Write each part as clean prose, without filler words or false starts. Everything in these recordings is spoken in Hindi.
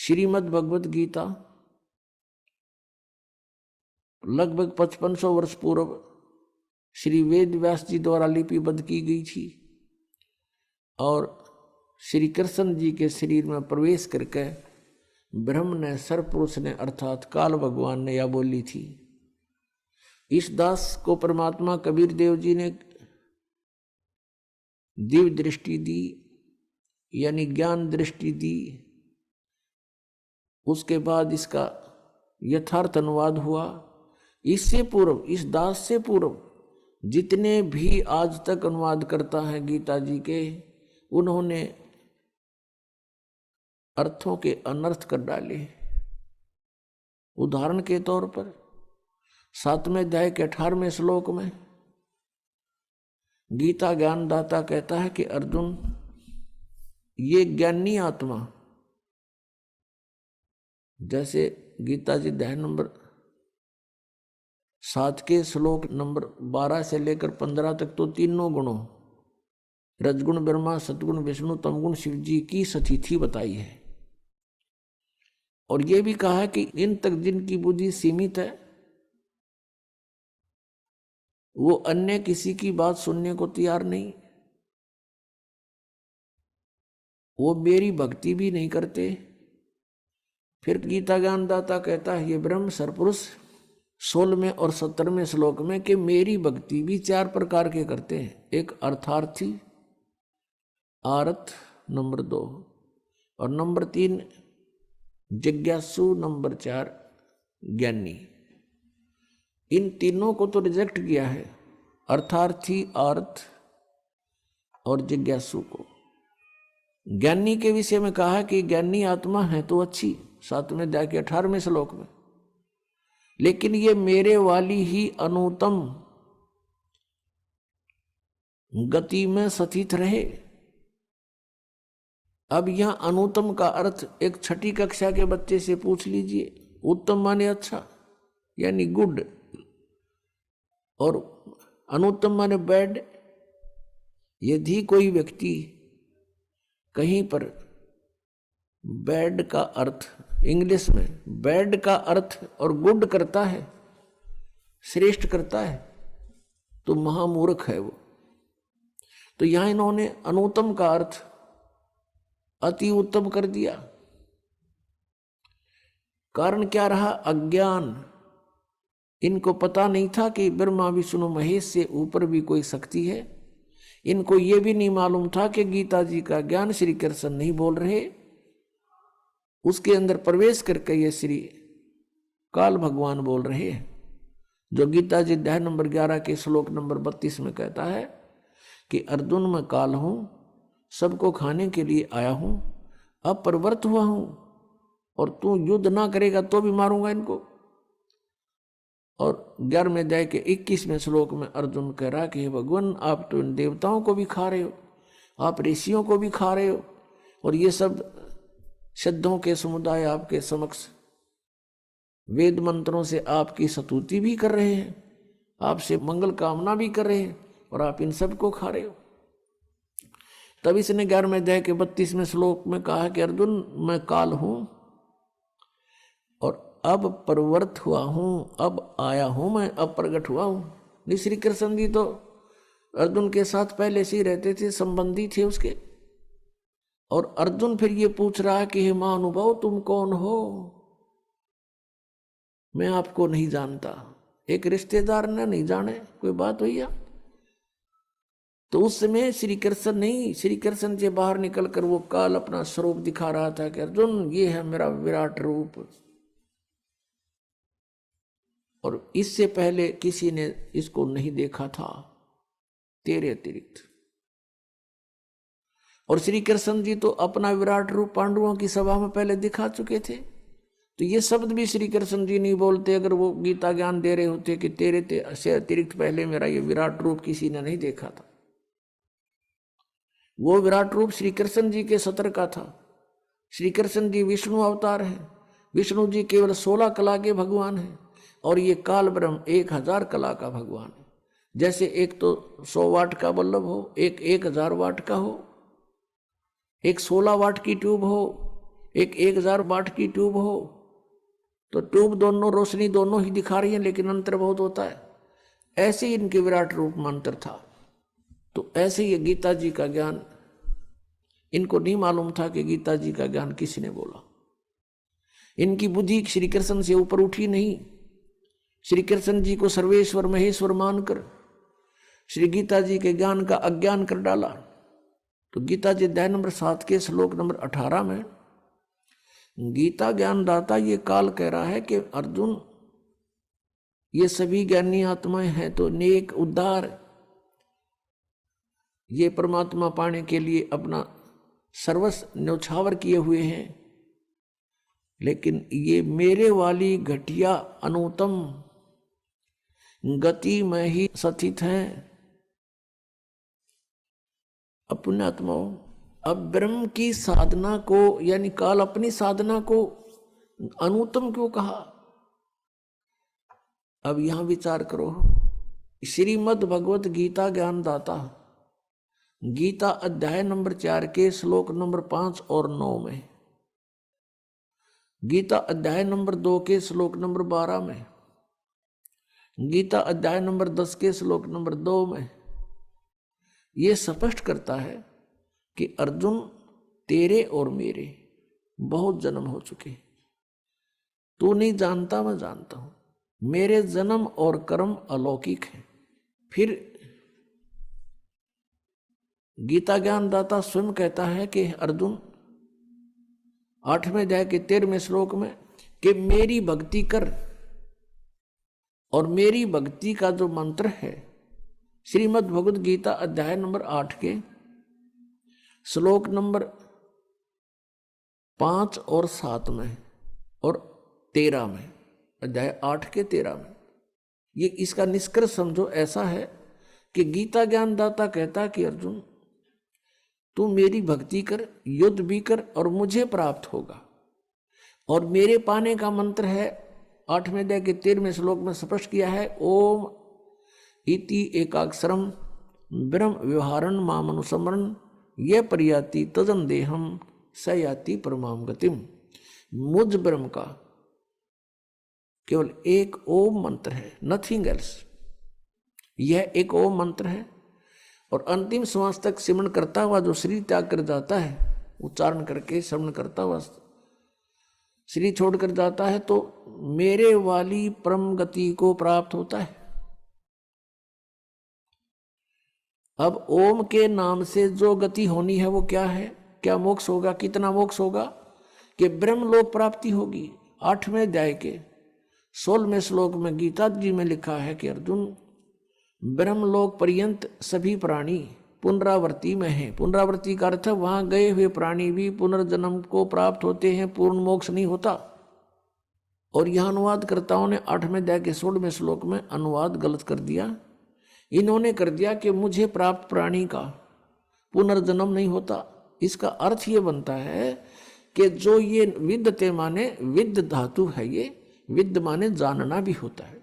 श्रीमद् भगवत गीता लगभग 5500 वर्ष पूर्व श्री वेद व्यास जी द्वारा लिपिबद्ध की गई थी और श्री कृष्ण जी के शरीर में प्रवेश करके ब्रह्म ने, सरपुरुष ने अर्थात काल भगवान ने यह बोली थी। इस दास को परमात्मा कबीर देव जी ने दिव्य दृष्टि दी, यानी ज्ञान दृष्टि दी। उसके बाद इसका यथार्थ अनुवाद हुआ। इससे पूर्व, इस दास से पूर्व जितने भी आज तक अनुवाद करता है गीता जी के, उन्होंने अर्थों के अनर्थ कर डाले। उदाहरण के तौर पर 7वें अध्याय के 18वें श्लोक में गीता ज्ञानदाता कहता है कि अर्जुन, ये ज्ञानी आत्मा, जैसे गीता जी अध्याय नंबर 7 के श्लोक नंबर 12 से लेकर 15 तक तो तीनों गुणों, रजगुण ब्रह्मा, सतगुण विष्णु, तमगुण शिव जी की स्थिति बताई है। और यह भी कहा है कि इन तक जिनकी बुद्धि सीमित है वो अन्य किसी की बात सुनने को तैयार नहीं, वो मेरी भक्ति भी नहीं करते। फिर गीता ज्ञानदाता कहता है ये ब्रह्म सरपुरुष 16वें और 17वें श्लोक में कि मेरी भक्ति भी 4 प्रकार के करते हैं। एक अर्थार्थी, आरत नंबर 2, और नंबर 3 जिज्ञासु, नंबर 4 ज्ञानी। इन तीनों को तो रिजेक्ट किया है, अर्थार्थी, आर्थ और जिज्ञासु को। ज्ञानी के विषय में कहा कि ज्ञानी आत्मा है तो अच्छी, 7वें अध्याय के 18वें श्लोक में, लेकिन ये मेरे वाली ही अनुत्तम गति में स्थित रहे। अब यहां अनुत्तम का अर्थ एक 6ठी कक्षा के बच्चे से पूछ लीजिए। उत्तम माने अच्छा यानी गुड, और अनुत्तम माने बैड। यदि कोई व्यक्ति कहीं पर बैड का अर्थ, इंग्लिश में बैड का अर्थ और गुड करता है, श्रेष्ठ करता है, तो महामूर्ख है वो। तो यहां इन्होंने अनुत्तम का अर्थ अति उत्तम कर दिया। कारण क्या रहा? अज्ञान। इनको पता नहीं था कि ब्रह्मा विष्णु महेश से ऊपर भी कोई शक्ति है। इनको ये भी नहीं मालूम था कि गीता जी का ज्ञान श्री कृष्ण नहीं बोल रहे, उसके अंदर प्रवेश करके ये श्री काल भगवान बोल रहे हैं। जो गीता जी अध्याय नंबर 11 के श्लोक नंबर 32 में कहता है कि अर्जुन, मैं काल हूं, सबको खाने के लिए आया हूं, अब प्रवृत्त हुआ हूं, और तू युद्ध ना करेगा तो भी मारूंगा इनको। और 11वें अध्याय के 21वें श्लोक में अर्जुन कह रहा कि भगवान, आप तो इन देवताओं को भी खा रहे हो, आप ऋषियों को भी खा रहे हो, और ये सब सिद्धों के समुदाय आपके समक्ष वेद मंत्रों से आपकी स्तुति भी कर रहे हैं, आपसे मंगल कामना भी कर रहे हैं, और आप इन सब को खा रहे हो। तब इसने 11वें अध्याय के 32वें श्लोक में कहा कि अर्जुन, मैं काल हूं और अब प्रवृत्त हुआ हूं, अब आया हूं, मैं अब प्रकट हुआ हूं। श्री कृष्ण जी तो अर्जुन के साथ पहले से ही रहते थे, संबंधी थे उसके। और अर्जुन फिर ये पूछ रहा है कि हे महानुभाव, तुम कौन हो? मैं आपको नहीं जानता। एक रिश्तेदार ने नहीं जाने, कोई बात हुई है? तो उस समय श्री कृष्ण नहीं, श्री कृष्ण से बाहर निकलकर वो काल अपना स्वरूप दिखा रहा था कि अर्जुन, ये है मेरा विराट रूप। और इससे पहले किसी ने इसको नहीं देखा था तेरे अतिरिक्त। और श्री कृष्ण जी तो अपना विराट रूप पांडवों की सभा में पहले दिखा चुके थे। तो ये शब्द भी श्री कृष्ण जी नहीं बोलते अगर वो गीता ज्ञान दे रहे होते कि तेरे से अतिरिक्त पहले मेरा ये विराट रूप किसी ने नहीं देखा था। वो विराट रूप श्री कृष्ण जी के सत्र का था। श्री कृष्ण जी विष्णु अवतार हैं। विष्णु जी केवल 16 कला के भगवान हैं, और ये काल ब्रह्म 1000 कला का भगवान है। जैसे एक तो 100 वाट का बल्लभ हो, एक 1000 वाट का हो, एक 16 वाट की ट्यूब हो, एक 1000 वाट की ट्यूब हो तो ट्यूब दोनों रोशनी दोनों ही दिखा रही है, लेकिन अंतर बहुत होता है। ऐसे ही इनके विराट रूप में अंतर था। तो ऐसे ही गीता जी का ज्ञान इनको नहीं मालूम था कि गीता जी का ज्ञान किसने बोला। इनकी बुद्धि श्री कृष्ण से ऊपर उठी नहीं। श्री कृष्ण जी को सर्वेश्वर महेश्वर मानकर श्री गीता जी के ज्ञान का अज्ञान कर डाला। तो गीता जी अध्याय नंबर 7 के श्लोक नंबर 18 में गीता ज्ञानदाता ये काल कह रहा है कि अर्जुन, ये सभी ज्ञानी आत्माएं हैं तो नेक उद्धार, ये परमात्मा पाने के लिए अपना सर्वस्व न्यौछावर किए हुए हैं, लेकिन ये मेरे वाली घटिया अनुत्तम गति में ही स्थित हैं अपने आत्माओं। अब ब्रह्म की साधना को यानी काल अपनी साधना को अनुत्तम क्यों कहा? अब यहां विचार करो। श्रीमद् भगवत गीता ज्ञानदाता गीता अध्याय नंबर 4 के श्लोक नंबर 5 और 9 में, गीता अध्याय नंबर 2 के श्लोक नंबर 12 में, गीता अध्याय नंबर 10 के श्लोक नंबर 2 में यह स्पष्ट करता है कि अर्जुन, तेरे और मेरे बहुत जन्म हो चुके। तू नहीं जानता, मैं जानता हूं। मेरे जन्म और कर्म अलौकिक हैं। फिर गीता ज्ञानदाता स्वयं कहता है कि अर्जुन 8वें अध्याय के 13वें श्लोक में कि मेरी भक्ति कर। और मेरी भक्ति का जो मंत्र है श्रीमद् भगवद गीता अध्याय नंबर 8 के श्लोक नंबर 5 और 7 में और 13 में, अध्याय 8 के 13 में, ये इसका निष्कर्ष समझो ऐसा है कि गीता ज्ञानदाता कहता कि अर्जुन, तू मेरी भक्ति कर, युद्ध भी कर और मुझे प्राप्त होगा। और मेरे पाने का मंत्र है 8वें अध्याय के 13वें श्लोक में स्पष्ट किया है, ओम इति एकाक्षरम ब्रह्म व्यवहारन मामनुस्मरण यह परियाति तजन देहम सयाति परमाम गतिम। मुझ ब्रह्म का केवल एक ओम मंत्र है, नथिंग एल्स। यह एक ओम मंत्र है और अंतिम श्वास तक सिमरण करता हुआ जो शरीर त्याग कर जाता है, उच्चारण करके श्रवण करता हुआ शरीर छोड़कर जाता है, तो मेरे वाली परम गति को प्राप्त होता है। अब ओम के नाम से जो गति होनी है वो क्या है? क्या मोक्ष होगा? कितना मोक्ष होगा? कि ब्रह्मलोक प्राप्ति होगी। 8वें अध्याय के 16वें श्लोक में गीता जी में लिखा है कि अर्जुन, ब्रह्मलोक पर्यंत सभी प्राणी पुनरावृत्ति में हैं। पुनरावृत्ति का अर्थ है वहां गए हुए प्राणी भी पुनर्जन्म को प्राप्त होते हैं, पूर्ण मोक्ष नहीं होता। और यह अनुवादकर्ताओं ने 8वें अध्याय के 16वें श्लोक में अनुवाद गलत कर दिया। इन्होंने कर दिया कि मुझे प्राप्त प्राणी का पुनर्जन्म नहीं होता। इसका अर्थ ये बनता है कि जो ये विद्यते माने विद्य धातु है, ये विद्य माने जानना भी होता है,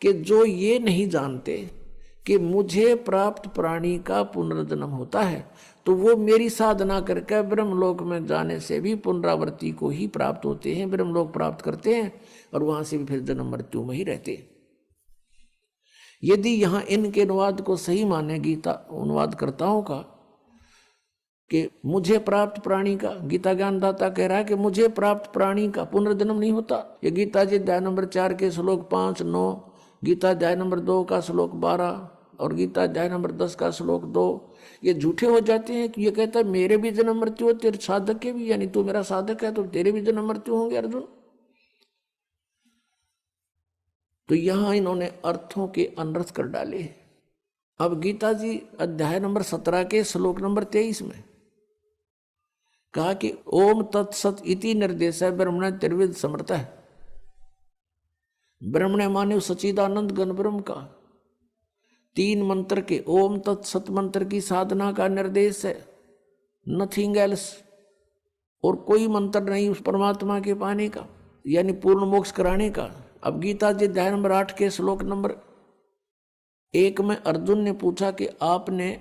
कि जो ये नहीं जानते कि मुझे प्राप्त प्राणी का पुनर्जन्म होता है, तो वो मेरी साधना करके ब्रह्मलोक में जाने से भी पुनरावृत्ति को ही प्राप्त होते हैं, ब्रह्मलोक प्राप्त करते हैं और वहां से भी फिर जन्म मृत्यु में ही रहते हैं। यदि यहां इनके अनुवाद को सही माने गीता अनुवादकर्ताओं का कि मुझे प्राप्त प्राणी का, गीता ज्ञानदाता कह रहा है कि मुझे प्राप्त प्राणी का पुनर्जन्म नहीं होता। ये गीता जी अध्याय नंबर 4 के श्लोक 5, 9, गीता अध्याय नंबर 2 का श्लोक 12 और गीता अध्याय नंबर 10 का श्लोक 2 ये झूठे हो जाते हैं कि ये कहता है मेरे भी जन्म मृत्यु होते, तेरे साधक के भी, यानी तू मेरा साधक है तो तेरे भी जन्म मृत्यु होंगे अर्जुन। तो यहां इन्होंने अर्थों के अनर्थ कर डाले। अब गीता जी अध्याय नंबर 17 के श्लोक नंबर 23 में कहा कि ओम तत्सत इति निर्देश है ब्रह्मण त्रिविध समर्थ है। ब्रह्मण माने सच्चिदानंद घन ब्रह्म का 3 मंत्र के ओम तत्सत मंत्र की साधना का निर्देश है, नथिंग एल्स। और कोई मंत्र नहीं उस परमात्मा के पाने का, यानी पूर्ण मोक्ष कराने का। अब गीता जी अध्याय नंबर 8 के श्लोक नंबर 1 में अर्जुन ने पूछा कि आपने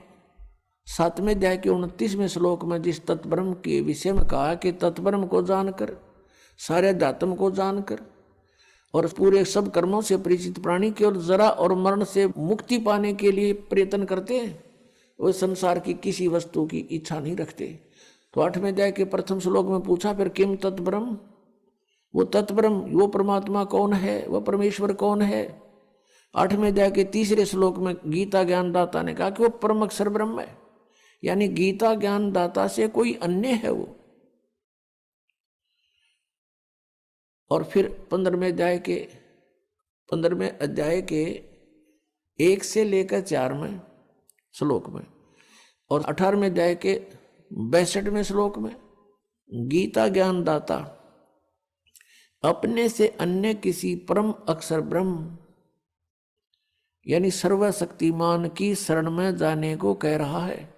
7वें अध्याय के 29वें श्लोक में जिस तत्ब्रह्म के विषय में कहा कि तत्ब्रह्म को जानकर, सारे अध्यात्म को जानकर और पूरे सब कर्मों से परिचित प्राणी केवल जरा और मरण से मुक्ति पाने के लिए प्रयत्न करते हैं, वो संसार की किसी वस्तु की इच्छा नहीं रखते। तो 8वें अध्याय के प्रथम श्लोक में पूछा फिर किम तत्ब्रह्म, वो तत्ब्रह्म, वो परमात्मा कौन है, वो परमेश्वर कौन है। 8वें अध्याय के तीसरे श्लोक में गीता ज्ञानदाता ने कहा कि वो परम अक्षर ब्रह्म है, यानी गीता ज्ञानदाता से कोई अन्य है वो। और फिर 15वें अध्याय के 1 से लेकर 4वें श्लोक में और 18वें अध्याय के 62वें श्लोक में गीता ज्ञानदाता अपने से अन्य किसी परम अक्षर ब्रह्म यानी सर्वशक्तिमान की शरण में जाने को कह रहा है।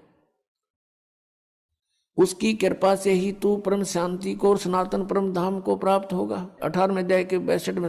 उसकी कृपा से ही तू परम शांति को और सनातन परम धाम को प्राप्त होगा। 18वें अध्याय के 62वें